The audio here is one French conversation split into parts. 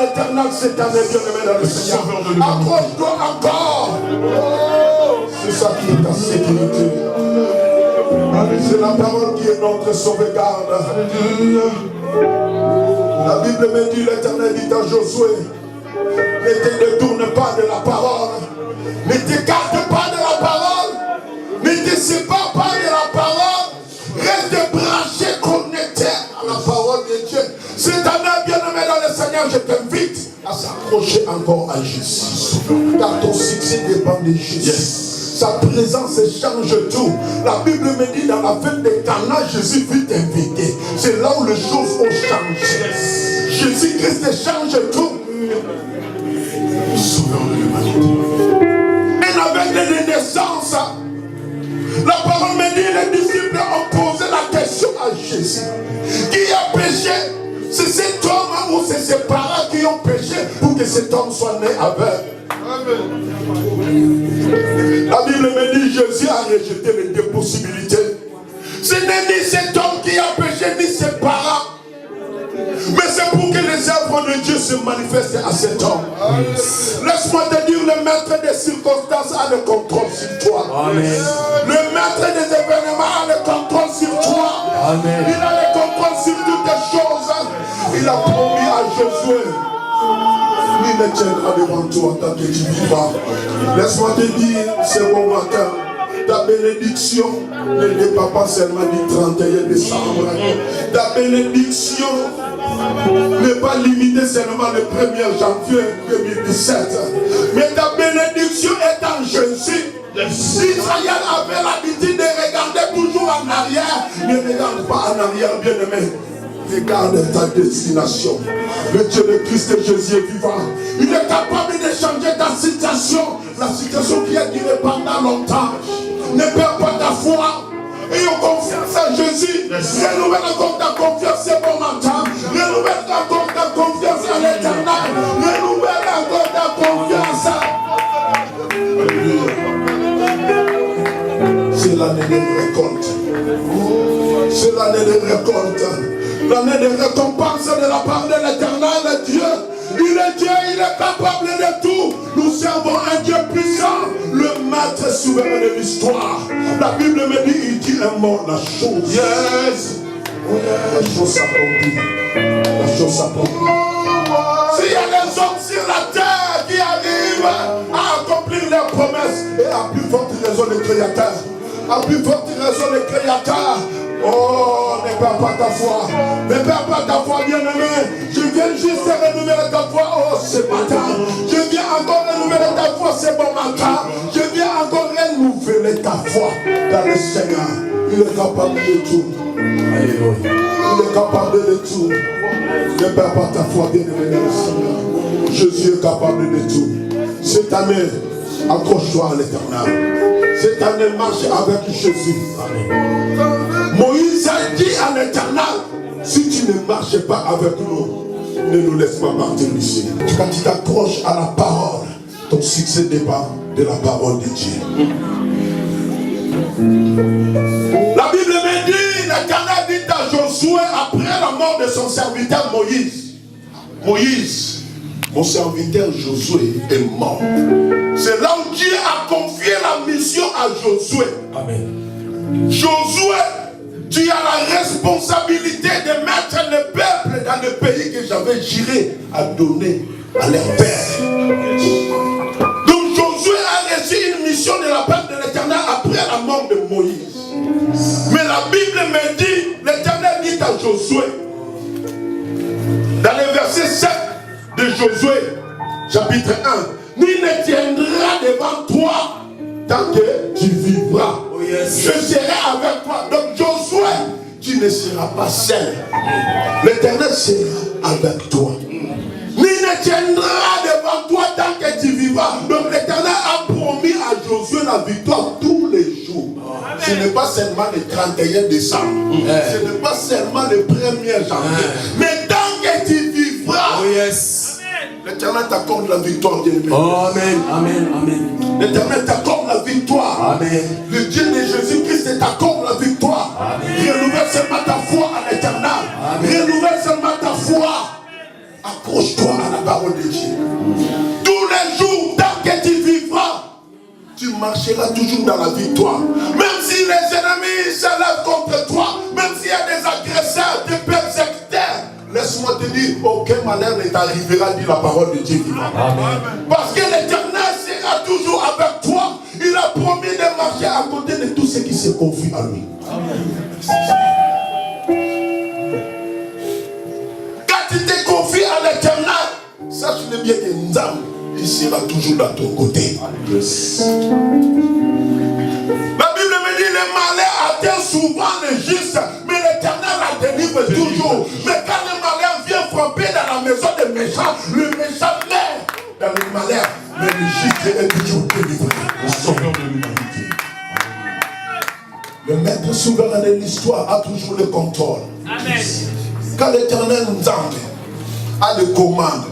l'éternel cette année, bien-aimé dans le Seigneur. Accroche-toi encore. Oh, c'est ça qui est ta sécurité. C'est la parole qui est notre sauvegarde. La Bible me dit, l'Éternel dit à Josué, ne te détourne pas de la parole, ne t'écarte pas de la parole, ne te sépare pas de la parole, reste branché, connecté à la parole de Dieu. Cette année, bien-aimé dans le Seigneur, je t'invite à s'accrocher encore à Jésus, car ton succès dépend de Jésus. Yes. Sa présence change tout. La Bible me dit dans la fête de Cana, Jésus fut invité. C'est là où les choses ont changé. Jésus-Christ change tout. Sauveur de l'humanité. Et avec de naissance, la parole me dit, les disciples ont posé la question à Jésus. Qui a péché? C'est cet homme ou c'est ses parents qui ont péché pour que cet homme soit né aveugle? La Bible me dit, Jésus a rejeté les deux possibilités. Ce n'est ni cet homme qui a péché, ni ses parents. Mais c'est pour que les œuvres de Dieu se manifestent à cet homme. Laisse-moi te dire, le maître des circonstances a le contrôle sur toi. Amen. Le maître des événements a le contrôle sur toi. Amen. Il a le contrôle sur toutes les choses. Il a promis à Josué. Il me tiendra devant toi tant que tu vivras. Laisse-moi te dire, c'est bon matin. Ta bénédiction ne dépend pas seulement du 31 décembre. Ta bénédiction n'est pas limitée seulement le 1er janvier 2017. Mais ta bénédiction est en Jésus. Israël avait l'habitude de regarder toujours en arrière. Ne regarde pas en arrière, bien-aimé. Regarde ta destination. Le Dieu de Christ et Jésus est vivant. Il est capable de changer ta situation. La situation qui a duré pendant longtemps. Ne perds pas ta foi. Ayons confiance en Jésus. Renouvelle encore ta confiance ce bon matin. Renouvelle encore ta confiance en l'Éternel. Renouvelle encore ta confiance. C'est l'année de récolte. C'est l'année de récolte. L'année de récompense de la part de l'Éternel Dieu. Il est Dieu, il est capable de tout. Nous servons un Dieu puissant, le maître souverain de l'histoire. La Bible me dit, il dit un mot, la chose. Yes. La chose s'accomplit. La chose s'accomplit. S'il y a des hommes sur la terre qui arrivent à accomplir leurs promesses, et à plus forte raison le Créateur. À plus forte raison le Créateur. Oh, ne perds pas ta foi. Ne perds pas ta foi, bien-aimé. Je viens juste renouveler ta foi ce matin. Je viens encore renouveler ta foi ce bon matin. Je viens encore renouveler ta foi dans le Seigneur. Il est capable de tout. Alléluia. Il est capable de tout. Ne perds pas ta foi, bien-aimé dans le Seigneur. Jésus est capable de tout. Cette année, accroche-toi à l'Éternel. Cette année, marche avec Jésus. Amen. Moïse a dit à l'Éternel, si tu ne marches pas avec nous, ne nous laisse pas partir ici. Quand tu t'accroches à la parole, ton succès dépend de la parole de Dieu. La Bible me dit, l'Éternel dit à Josué, après la mort de son serviteur Moïse, Moïse, mon serviteur Josué est mort. C'est là où Dieu a confié la mission à Josué. Amen. Josué, tu as la responsabilité de mettre le peuple dans le pays que j'avais juré à donner à leur père. Donc Josué a reçu une mission de la part de l'Éternel après la mort de Moïse. Mais la Bible me dit, l'Éternel dit à Josué, dans le verset 7 de Josué, chapitre 1, nul ne tiendra devant toi tant que tu vivras. Oh yes. Je serai avec toi. Donc Josué, tu ne seras pas seul. L'Éternel sera avec toi. Nul ne tiendra devant toi tant que tu vivras. Donc l'Éternel a promis à Josué la victoire tous les jours. Amen. Ce n'est pas seulement le 31 décembre. Ce n'est pas seulement le 1er janvier. Mais tant que tu vivras. Oh yes. L'Éternel t'accorde la victoire, bien-aimé. Oh, amen, amen, amen. L'Éternel t'accorde la victoire. Amen. Le Dieu de Jésus-Christ t'accorde la victoire. Amen. Renouvelle seulement ta foi à l'Éternel. Renouvelle seulement ta foi. Accroche-toi à la parole de Dieu. Tous les jours, tant que tu vivras, tu marcheras toujours dans la victoire. Même si les ennemis se lèvent contre toi, même s'il y a des agresseurs, des persécuteurs, laisse-moi te dire, aucun malheur ne t'arrivera, dit la parole de Dieu. Amen. Parce que l'Éternel sera toujours avec toi. Il a promis de marcher à côté de tous ceux qui se confient à lui. Amen. Quand tu te confies à l'Éternel, sache-le bien que Nzam, il sera toujours dans ton côté. Yes. La Bible me dit le malheur atteint souvent les justes, mais l'Éternel la délivre toujours. Mais quand le malheur vient frapper dans la maison des méchants, le méchant meurt dans le malheur, mais le juste est toujours délivré. Le sauveur de l'humanité. Le maître souverain de l'histoire a toujours le contrôle. Amen. Quand l'Éternel nous a le commande,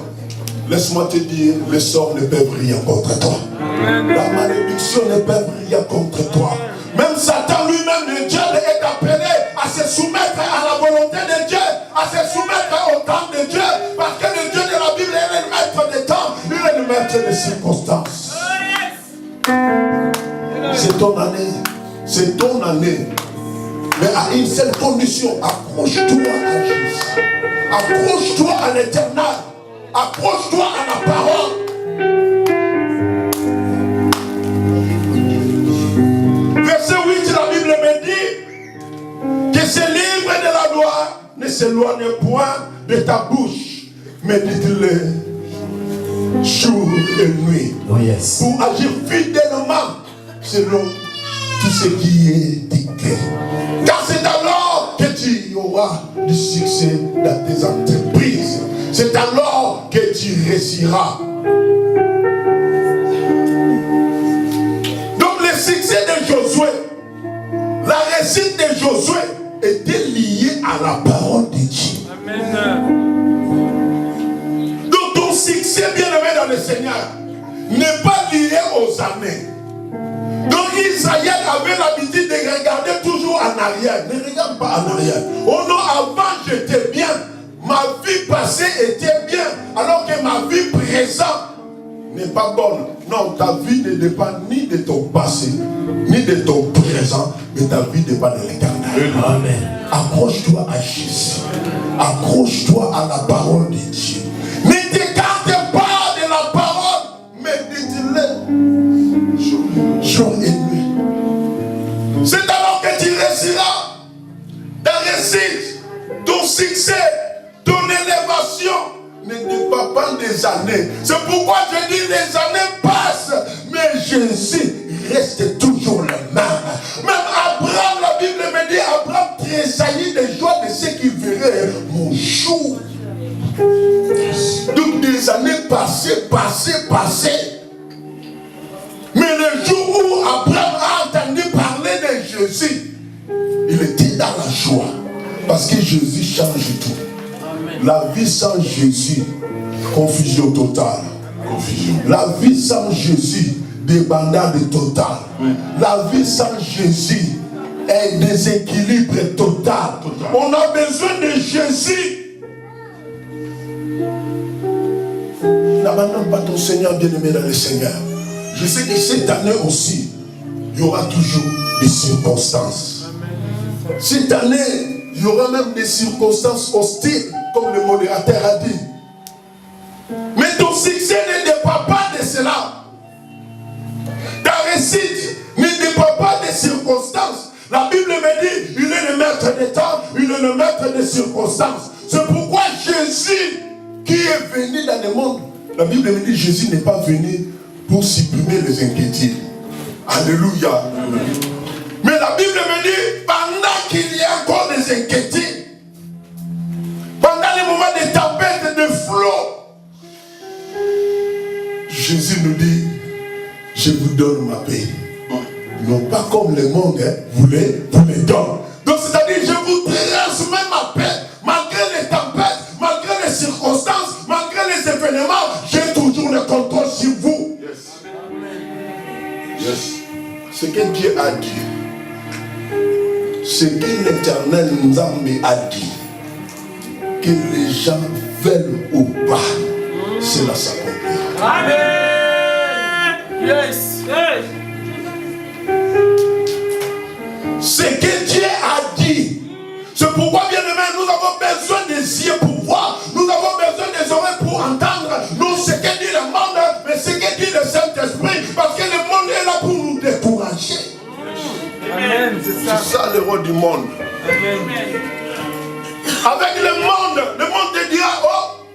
laisse-moi te dire, le sort ne peut rien contre toi. La malédiction ne peut rien contre toi. Même Satan lui-même, le diable, est appelé à se soumettre à la volonté de Dieu, à se soumettre au temps de Dieu, parce que le Dieu de la Bible est le maître des temps, il est le maître des circonstances. C'est ton année, c'est ton année. Mais à une seule condition, accroche-toi à Jésus. Accroche-toi à l'Éternel. Accroche-toi à la parole. Verset 8, la Bible me dit que ce livre de la loi ne s'éloigne point de ta bouche, mais dites-le jour et nuit. Oh yes. Pour agir fidèlement selon tout ce qui est dicté. Car c'est alors que tu auras du succès dans tes entreprises. C'est alors que tu réussiras. Donc le succès de Josué, la réussite de Josué était liée à la parole de Dieu. Amen. Donc ton succès, bien-aimé dans le Seigneur, n'est pas lié aux années. Donc Israël avait l'habitude de regarder toujours en arrière. Ne regarde pas en arrière. Oh non, avant j'étais bien. Ma vie passée était bien. Alors que ma vie présente n'est pas bonne. Non, ta vie ne dépend ni de ton passé, ni de ton présent, mais ta vie dépend de l'Éternel. Amen. Accroche-toi à Jésus. Accroche-toi à la parole de Dieu. Ne t'écarte pas de la parole, mais dis-le jour et nuit. C'est alors que tu réussiras ta réussite, ton succès, ton élévation ne dépend pas des années. C'est pourquoi je dis les années passent, mais Jésus reste toujours le même. Même Abraham, la Bible me dit, Abraham tressaillit de joie de ce qu'il verrait mon jour. Donc des années passées. Mais le jour où Abraham a entendu parler de Jésus, il était dans la joie. Parce que Jésus change tout. Amen. La vie sans Jésus, confusion totale. La vie sans Jésus, débandade totale. La vie sans Jésus est déséquilibre total. On a besoin de Jésus. N'abandonne pas ton Seigneur, bien-aimé dans le Seigneur. Je sais que cette année aussi, il y aura toujours des circonstances. Cette année, il y aura même des circonstances hostiles, comme le modérateur a dit. Mais ton succès ne dépend pas de cela. Ta réussite ne dépend pas des circonstances. La Bible me dit, il est le maître des temps, il est le maître des circonstances. C'est pourquoi Jésus, qui est venu dans le monde, la Bible me dit, Jésus n'est pas venu pour supprimer les inquiétudes. Alléluia. Mais la Bible me dit, pendant qu'il y a encore des inquiétudes, pendant les moments de tempête, de flot, Jésus nous dit, je vous donne ma paix. Non pas comme le monde, vous les donne. Donc c'est-à-dire, je vous transmets ma paix, malgré les tempêtes, malgré les circonstances, malgré les événements, j'ai toujours le contrôle sur vous. Yes. Ce que Dieu a dit, ce que l'Éternel Nzambe a dit, que les gens veulent ou pas, cela s'accomplira. Amen. Yes. Hey. Ce que Dieu a dit, c'est pourquoi, bien aimé, nous avons besoin des yeux pour voir, nous avons besoin des oreilles pour entendre, non ce que dit le monde, mais ce que dit le Saint-Esprit, parce que le monde est là pour nous décourager. Amen. C'est ça le rôle du monde. Amen. Avec le monde te dira, oh,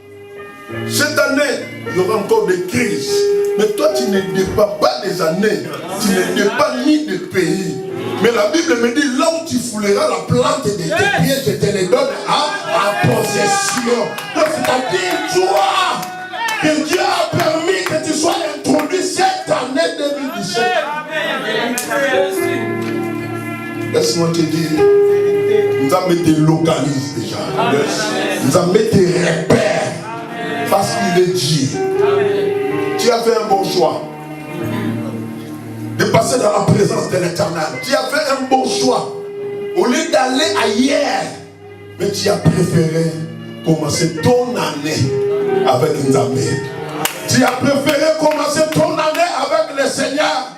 cette année, il y aura encore des crises. Mais toi, tu ne dépends pas des années, tu ne dépends ni des pays. Mais la Bible me dit, là où tu fouleras la plante de tes pieds, je te les donne à possession. Donc, c'est-à-dire, toi, que Dieu a permis que tu sois introduit cette année 2017. Laisse-moi te dire, nous avons été localisés déjà. Nous avons été repères. Parce qu'il est dit. Tu as fait un bon choix de passer dans la présence de l'Éternel. Tu as fait un bon choix. Au lieu d'aller ailleurs, mais tu as préféré commencer ton année avec Nzambe. Tu as préféré commencer ton année avec le Seigneur.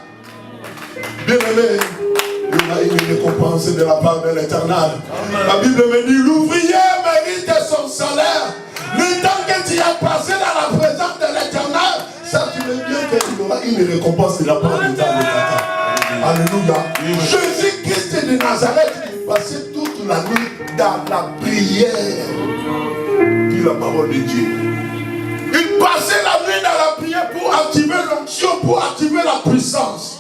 Bien-aimé, il y a une récompense de la part de l'Éternel. La Bible me dit, l'ouvrier mérite son salaire. Le temps que tu as passé dans la présence de l'Éternel, ça tu veux bien qu'il y aura une récompense de la part de Dieu. Alléluia. Jésus-Christ de Nazareth, il passait toute la nuit dans la prière. Puis la parole de Dieu. Il passait la nuit dans la prière pour activer l'onction, pour activer la puissance.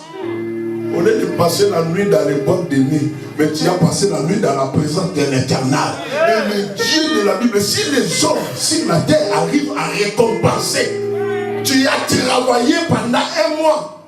Au lieu de passer la nuit dans les boîtes de nuit, mais tu as passé la nuit dans la présence de l'Éternel. Et le Dieu de la Bible, si les hommes, si la terre arrive à récompenser, tu as travaillé pendant un mois.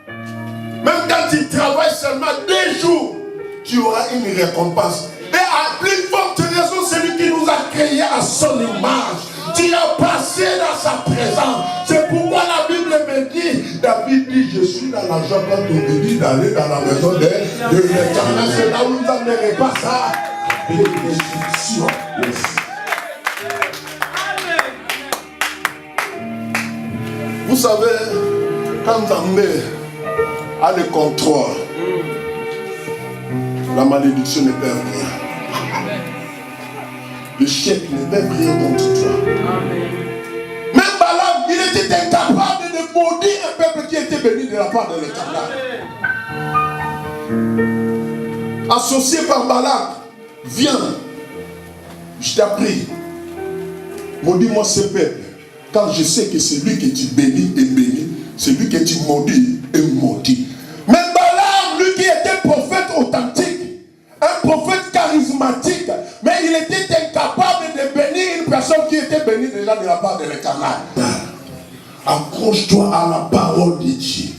Même quand tu travailles seulement 2 jours, tu auras une récompense. Et à plus forte raison, celui qui nous a créés à son image, tu as passé dans sa présence. C'est pourquoi la Bible me dit, David dit, je suis dans la joie quand on me dit d'aller dans la maison de l'Éternel. C'est là où vous n'amenerez pas ça. Et l'instruction. Vous savez, quand Nzambe a le contrôle, la malédiction ne peut rien. Le chèque ne peut rien contre toi. Même Balaam, il était incapable de maudire un peuple qui était béni de la part de l'Éternel. Associé par Balaam, viens, je t'ai pris, maudis-moi ce peuple. Quand je sais que celui que tu bénis est béni, celui que tu maudis est maudit. Mais Balaam, lui qui était prophète authentique, un prophète charismatique, mais il était incapable de bénir une personne qui était bénie déjà de la part de l'Éternel. Accroche-toi à la parole de Dieu.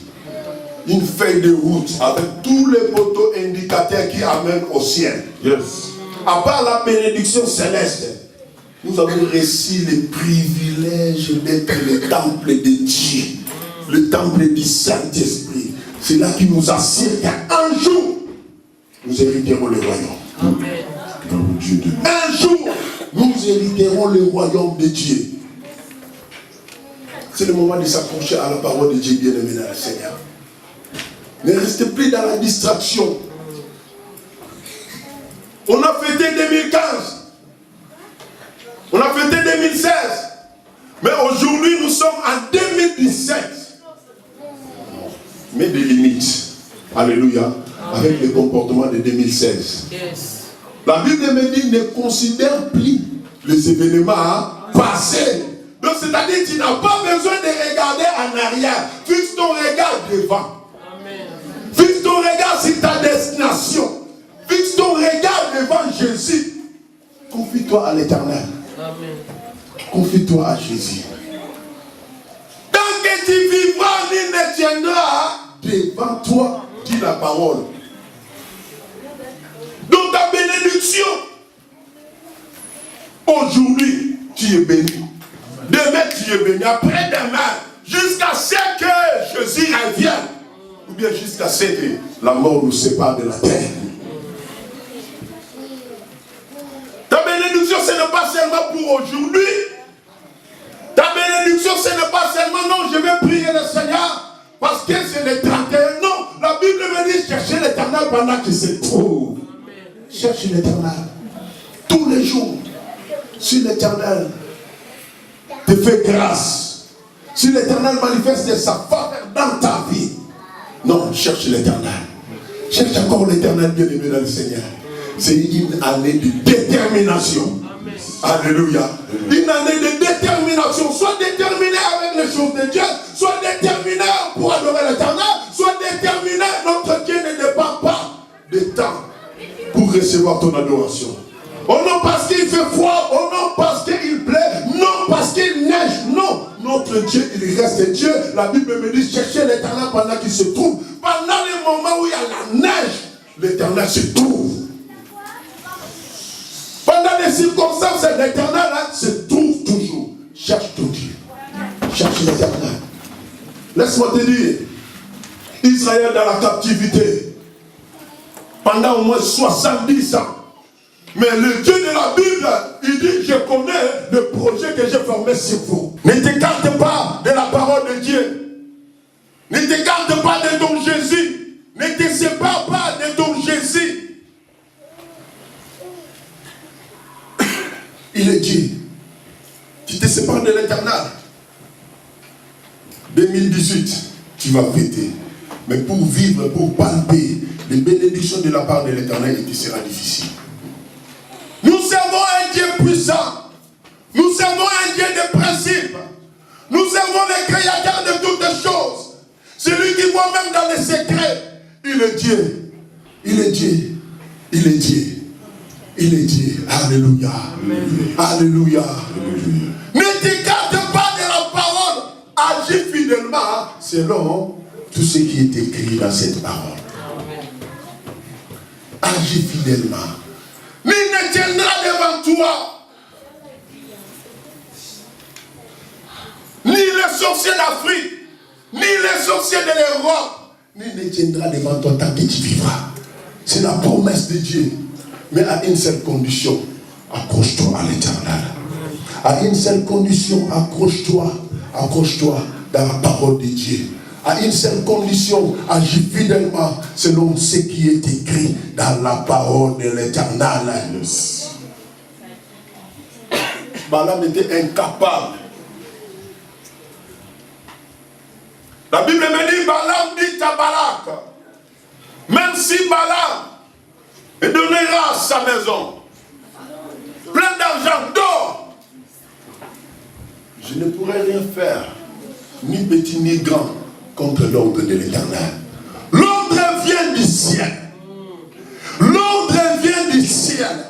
Une feuille de route avec tous les poteaux indicateurs qui amènent au ciel. Yes. À part la bénédiction céleste, nous avons reçu le privilège d'être le temple de Dieu, le temple du Saint-Esprit. C'est là qui nous assure qu'un jour, nous hériterons le royaume. Amen. Un jour, nous hériterons le royaume de Dieu. C'est le moment de s'accrocher à la parole de Dieu, bien-aimé dans le Seigneur. Ne restez plus dans la distraction. On a fêté 2015. On a fêté 2016. Mais aujourd'hui, nous sommes en 2017. Mais des limites. Alléluia. Avec le comportement de 2016. Yes. La Bible me dit, ne considère plus les événements passés. Donc, c'est-à-dire que tu n'as pas besoin de regarder en arrière. Fixe ton regard devant. Amen. Fixe ton regard sur ta destination. Fixe ton regard devant Jésus. Confie-toi à l'Éternel. Amen. Confie-toi à Jésus. Tant que tu vivras, il ne tiendra devant toi, dit la parole. Donc ta bénédiction, aujourd'hui, tu es béni. Demain, tu es béni. Après-demain, jusqu'à ce que Jésus revienne. Ou bien jusqu'à ce que la mort nous sépare de la terre. Ta bénédiction, ce n'est pas seulement pour aujourd'hui. pendant qu'il se trouve. Cherche l'Éternel. Tous les jours. Si l'Éternel te fait grâce, si l'Éternel manifeste sa faveur dans ta vie, non, cherche l'Éternel. Cherche encore l'Éternel bien-aimé dans le Seigneur. C'est une année de détermination. Alléluia. Une année de détermination. Soit déterminé avec les choses de Dieu, soit déterminé pour adorer l'Éternel, soit déterminé, notre Dieu ne dépend pas de temps pour recevoir ton adoration. Oh non parce qu'il fait froid, oh non parce qu'il plaît, non parce qu'il neige, non. Notre Dieu, il reste Dieu. La Bible me dit, cherchez l'Éternel pendant qu'il se trouve. Pendant les moments où il y a la neige, l'Éternel se trouve. Pendant les circonstances, l'Éternel se trouve toujours. Cherche ton Dieu. Cherche l'Éternel. Laisse-moi te dire, Israël dans la captivité, pendant au moins 70 ans, mais le Dieu de la Bible, il dit, je connais le projet que j'ai formé sur vous. Ne t'écarte pas de la parole de Dieu. Ne t'écarte pas de ton Jésus. Ne te sépare pas de ton Jésus. Il est dit, tu te sépares de l'Éternel. 2018, tu vas fêter. Mais pour vivre, pour palper les bénédictions de la part de l'Éternel, il te sera difficile. Nous servons un Dieu puissant. Nous servons un Dieu de principe. Nous servons le créateur de toutes choses. Celui qui voit même dans les secrets. Il est Dieu. Il est Dieu. Il est Dieu. Il est Dieu. Alléluia. Amen. Alléluia. Ne t'écarte pas de la parole. Agis fidèlement selon tout ce qui est écrit dans cette parole. Agis fidèlement. Nul ne tiendra devant toi. Ni les sorciers d'Afrique, ni les sorciers de l'Europe, nul ne tiendra devant toi tant que tu vivras. C'est la promesse de Dieu. Mais à une seule condition, accroche-toi à l'Éternel. À une seule condition, accroche-toi dans la parole de Dieu. À une seule condition, agis fidèlement selon ce qui est écrit dans la parole de l'Éternel. Balaam était incapable. La Bible me dit, Balaam dit à Balak, même si Balaam donnera sa maison, plein d'argent, d'or, je ne pourrai rien faire, ni petit ni grand, contre l'ordre de l'Éternel. L'ordre vient du ciel. L'ordre vient du ciel.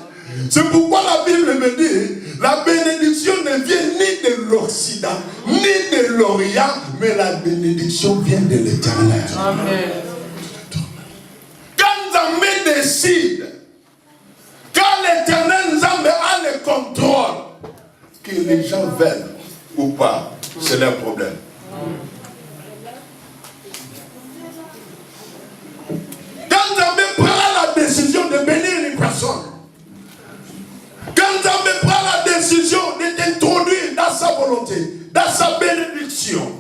C'est pourquoi la Bible me dit, la bénédiction ne vient ni de l'Occident, ni de l'Orient, mais la bénédiction vient de l'Éternel. Amen. Quand Nzambe décide, quand l'Éternel Nzambe a le contrôle, que les gens veulent ou pas, c'est leur problème. Quand Nzambe prend la décision de bénir une personne, quand Nzambe prend la décision de t'introduire dans sa volonté, dans sa bénédiction,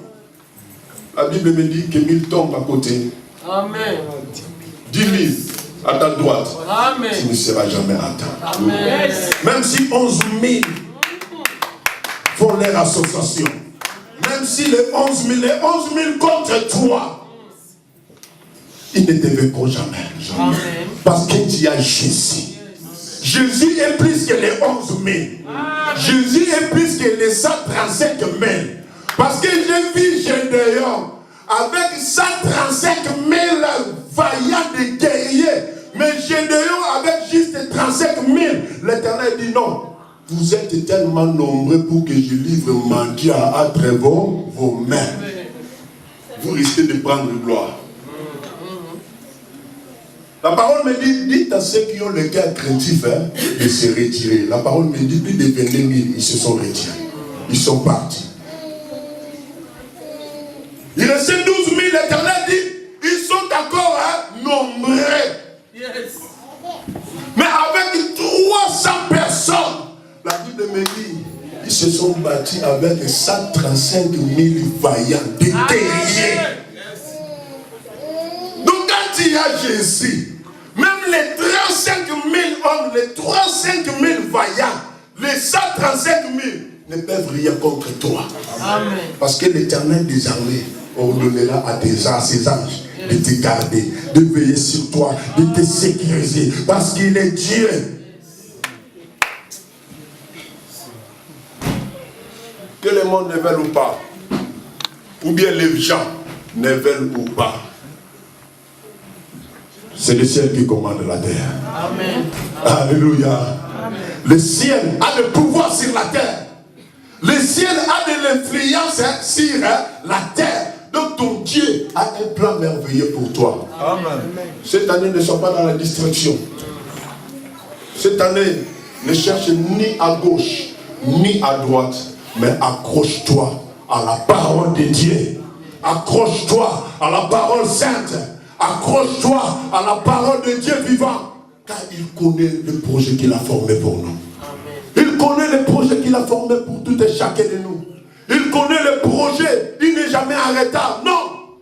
la Bible me dit que 1000 tombent à côté. Amen. 10 000 à ta droite. Amen. Tu ne seras jamais atteint. Amen. Même si 11 000 font leur association, même si les 11 000 contre toi, ils ne te verront jamais. Amen. Parce que tu as Jésus. Jésus est plus que les 11 000. Jésus est plus que les 135 000. Parce que j'ai vu Gédéon avec 135 000 vaillants de guerriers. Mais Gédéon avec juste 35 000. L'Éternel dit non. Vous êtes tellement nombreux pour que je livre mon Dieu entre vos mains. Vous risquez de prendre gloire. La parole me dit, dites à ceux qui ont le cœur craintif de se retirer. La parole me dit, plus de 22 000, ils se sont retirés. Ils sont partis. Il restait 12 000, l'Éternel dit, ils sont encore nombreux. Yes. Mais avec 300 personnes, la Bible me dit, ils se sont bâtis avec 135 000 vaillants, des guerriers. Donc quand il y a Jésus, Même les 35 000 hommes, les 35 000 vaillants, les 135 000 ne peuvent rien contre toi. Amen. Parce que l'Éternel des armées ordonnera à ses anges de te garder, de veiller sur toi, de te sécuriser. Parce qu'il est Dieu. Que le monde ne veuille ou pas, ou bien les gens ne veulent ou pas, c'est le ciel qui commande la terre. Amen. Alléluia. Amen. Le ciel a le pouvoir sur la terre. Le ciel a de l'influence sur la terre. Donc ton Dieu a un plan merveilleux pour toi. Amen. Cette année, ne sois pas dans la distraction. Cette année, ne cherche ni à gauche, ni à droite, mais accroche-toi à la parole de Dieu. Accroche-toi à la parole sainte. Accroche-toi à la parole de Dieu vivant. Car il connaît le projet qu'il a formé pour nous. Il connaît le projet qu'il a formé pour tout et chacun de nous. Il connaît le projet. Il n'est jamais arrêtable. Non.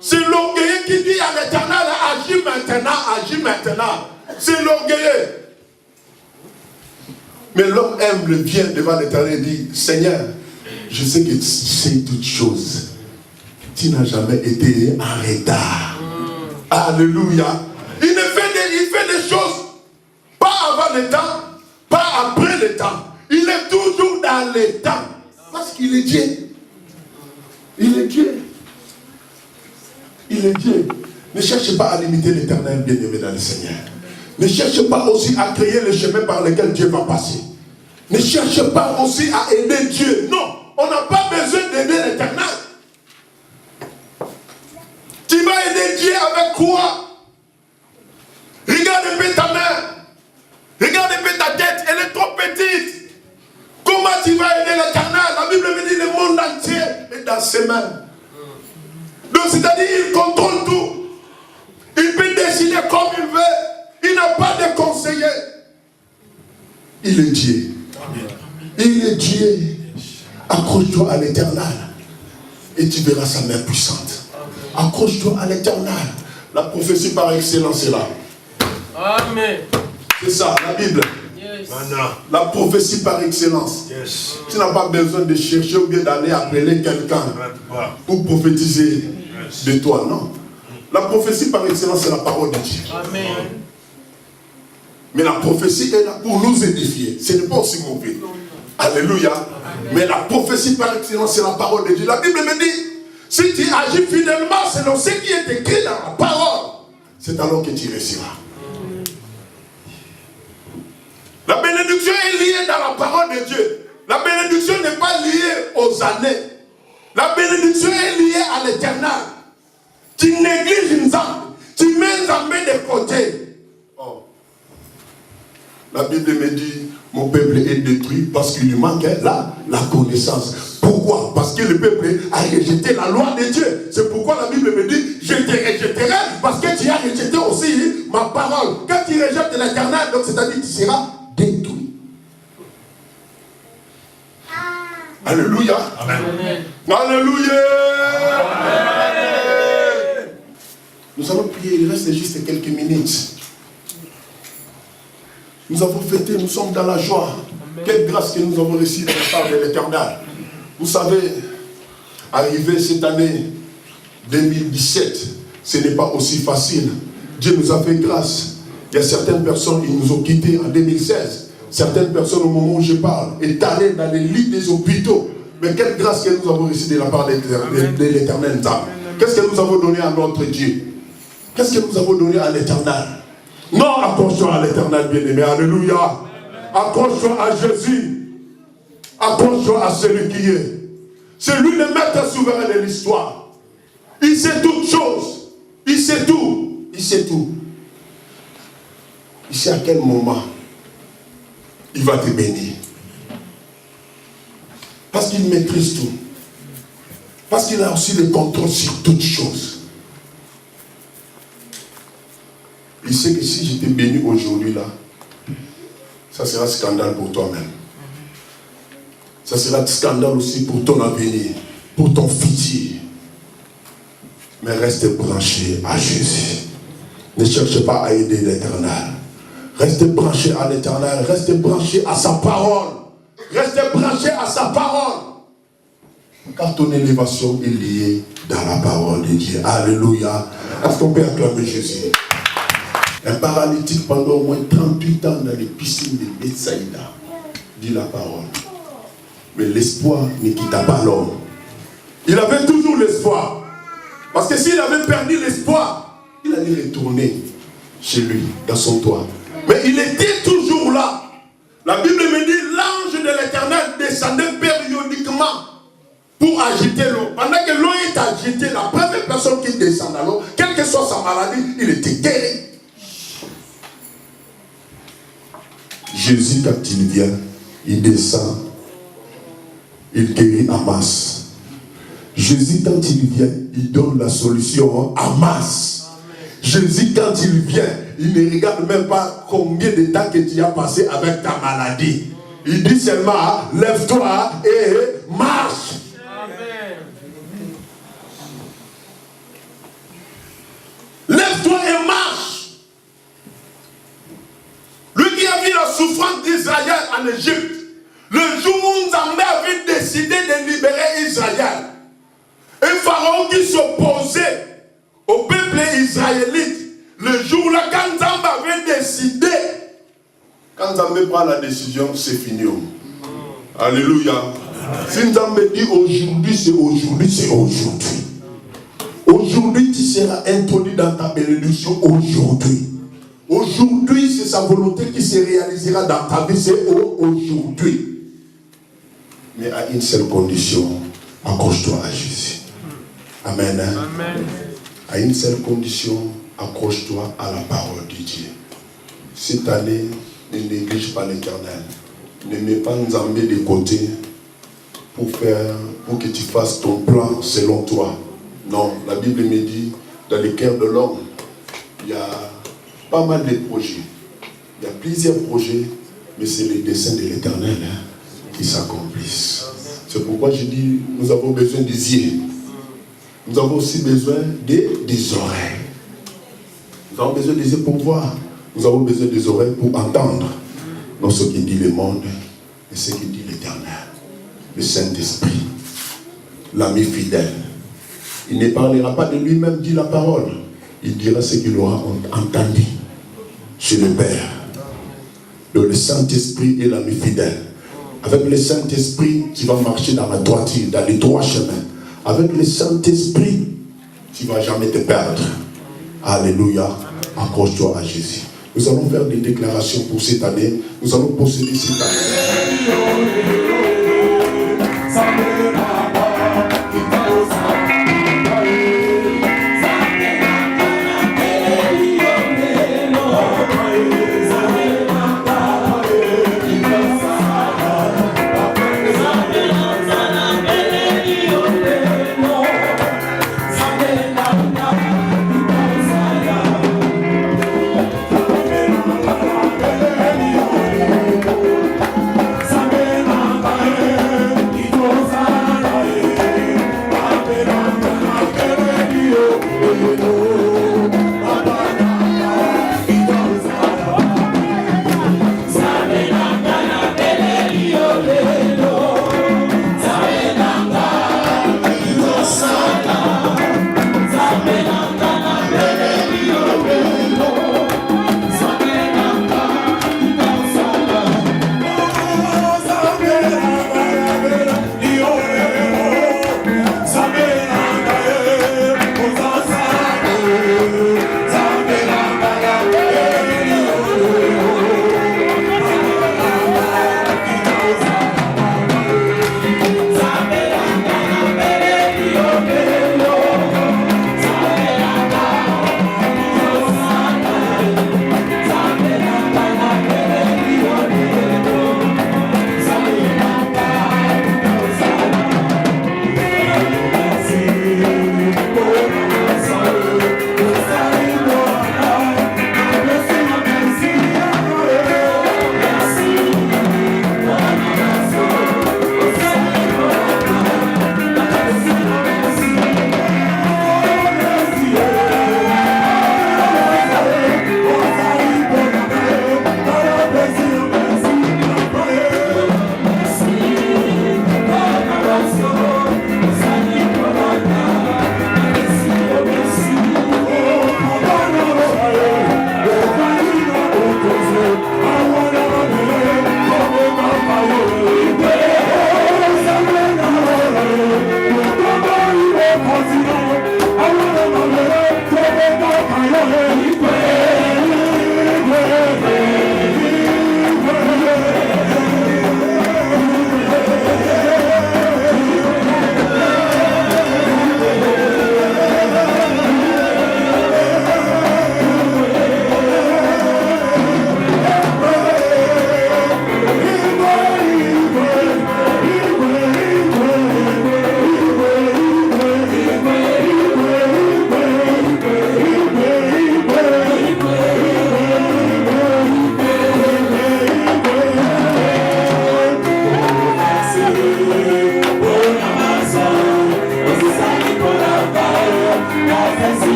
C'est l'orgueilleux qui dit à l'Éternel, agis maintenant, agis maintenant. C'est l'orgueilleux. Mais l'homme humble vient devant l'Éternel et dit, Seigneur, je sais que tu sais toutes choses. Tu n'as jamais été en retard. Alléluia. Il fait des choses, pas avant le temps, pas après le temps. Il est toujours dans le temps. Parce qu'il est Dieu. Il est Dieu. Il est Dieu. Ne cherche pas à limiter l'Éternel, bien-aimé dans le Seigneur. Ne cherche pas aussi à créer le chemin par lequel Dieu va passer. Ne cherche pas aussi à aider Dieu. Non, on n'a pas besoin d'aider l'Éternel. Tu vas aider Dieu avec quoi? Regarde un peu ta main. Regarde un peu ta tête. Elle est trop petite. Comment tu vas aider l'Éternel? La Bible me dit le monde entier est dans ses mains. Donc c'est-à-dire il contrôle tout. Il peut décider comme il veut. Il n'a pas de conseiller. Il est Dieu. Il est Dieu. Accroche-toi à l'Éternel et tu verras sa main puissante. Accroche-toi à l'Éternel. La prophétie par excellence est là. Amen. C'est ça, la Bible. Yes. La prophétie par excellence. Yes. Tu n'as pas besoin de chercher ou bien d'aller appeler quelqu'un pour prophétiser de toi, non. La prophétie par excellence, c'est la parole de Dieu. Amen. Mais la prophétie est là pour nous édifier. Ce n'est pas aussi mauvais. Alléluia. Amen. Mais la prophétie par excellence, c'est la parole de Dieu. La Bible me dit, si tu agis fidèlement selon ce qui est écrit dans la parole, c'est alors que tu réussiras. La bénédiction est liée dans la parole de Dieu. La bénédiction n'est pas liée aux années. La bénédiction est liée à l'Éternel. Tu négliges une âme. Tu mets une âme de côté. Oh. La Bible me dit, mon peuple est détruit parce qu'il lui manque la connaissance. Pourquoi? Parce que le peuple a rejeté la loi de Dieu. C'est pourquoi la Bible me dit, je te rejetterai parce que tu as rejeté aussi ma parole. Quand tu rejettes l'Éternel, donc c'est-à-dire que tu seras détruit. Alléluia. Amen. Alléluia. Amen. Nous allons prier, il reste juste quelques minutes. Nous avons fêté, nous sommes dans la joie. Amen. Quelle grâce que nous avons reçue de la part de l'Éternel. Vous savez, arrivé cette année 2017, ce n'est pas aussi facile. Dieu nous a fait grâce. Il y a certaines personnes, ils nous ont quittés en 2016. Certaines personnes, au moment où je parle, est allées dans les lits des hôpitaux. Mais quelle grâce que nous avons reçue de la part de l'Éternel. Qu'est-ce que nous avons donné à notre Dieu? Qu'est-ce que nous avons donné à l'Éternel? Non, accroche-toi à l'Éternel, bien-aimé. Alléluia. Accroche-toi à Jésus. Accroche-toi à celui qui est. C'est lui le maître souverain de l'histoire. Il sait toutes choses. Il sait tout. Il sait tout. Il sait à quel moment il va te bénir. Parce qu'il maîtrise tout. Parce qu'il a aussi le contrôle sur toutes choses. Il sait que si je t'ai béni aujourd'hui là, ça sera scandale pour toi-même. Ça sera scandale aussi pour ton avenir, pour ton futur. Mais reste branché à Jésus. Ne cherche pas à aider l'Éternel. Restez branchés à l'Éternel. Restez branchés à sa parole. Restez branchés à sa parole. Car ton élévation est liée dans la parole de Dieu. Alléluia. Est-ce qu'on peut acclamer Jésus? Un paralytique pendant au moins 38 ans dans les piscines de Bethsaïda dit la parole. Mais l'espoir ne quitta pas l'homme. Il avait toujours l'espoir. Parce que s'il avait perdu l'espoir, il allait retourner chez lui, dans son toit. Mais il était toujours là. La Bible me dit, l'ange de l'Éternel descendait périodiquement pour agiter l'eau. Pendant que l'eau est agitée, la première personne qui descend dans l'eau, quelle que soit sa maladie, il était guéri. Jésus, quand il vient, il descend, il guérit en masse. Jésus, quand il vient, il donne la solution en masse. Jésus, quand il vient, il ne regarde même pas combien de temps que tu as passé avec ta maladie. Il dit seulement, lève-toi et marche. Amen. Lève-toi et marche. Lui qui a vu la souffrance d'Israël en Égypte, le jour où Nzambé avait décidé de libérer Israël, un pharaon qui s'opposait au peuple israélite, le jour-là, quand Nzambé avait décidé, quand Nzambé prend la décision, c'est fini. Alléluia. Si Nzambé dit aujourd'hui, c'est aujourd'hui, c'est aujourd'hui. Aujourd'hui, tu seras introduit dans ta bénédiction aujourd'hui. Aujourd'hui, c'est sa volonté qui se réalisera dans ta vie, c'est aujourd'hui. Mais à une seule condition, accroche-toi à Jésus. Amen. Amen. À une seule condition, accroche-toi à la parole de Dieu. Cette année, ne néglige pas l'Éternel. Ne mets pas Nzambé de côté pour que tu fasses ton plan selon toi. Non, la Bible me dit, dans le cœur de l'homme, il y a pas mal de projets. Il y a plusieurs projets, mais c'est les desseins de l'Éternel qui s'accomplissent. C'est pourquoi je dis, nous avons besoin des yeux. Nous avons aussi besoin des oreilles. Nous avons besoin des yeux pour voir. Nous avons besoin des oreilles pour entendre. Non, ce qui dit le monde et ce qui dit l'Éternel. Le Saint-Esprit, l'ami fidèle. Il ne parlera pas de lui-même, dit la parole. Il dira ce qu'il aura entendu chez le Père. Donc le Saint-Esprit est l'ami fidèle. Avec le Saint-Esprit, tu vas marcher dans la droiture, dans les droits chemins. Avec le Saint-Esprit, tu ne vas jamais te perdre. Alléluia. Accroche-toi à Jésus. Nous allons faire des déclarations pour cette année. Nous allons posséder cette année.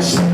Yes.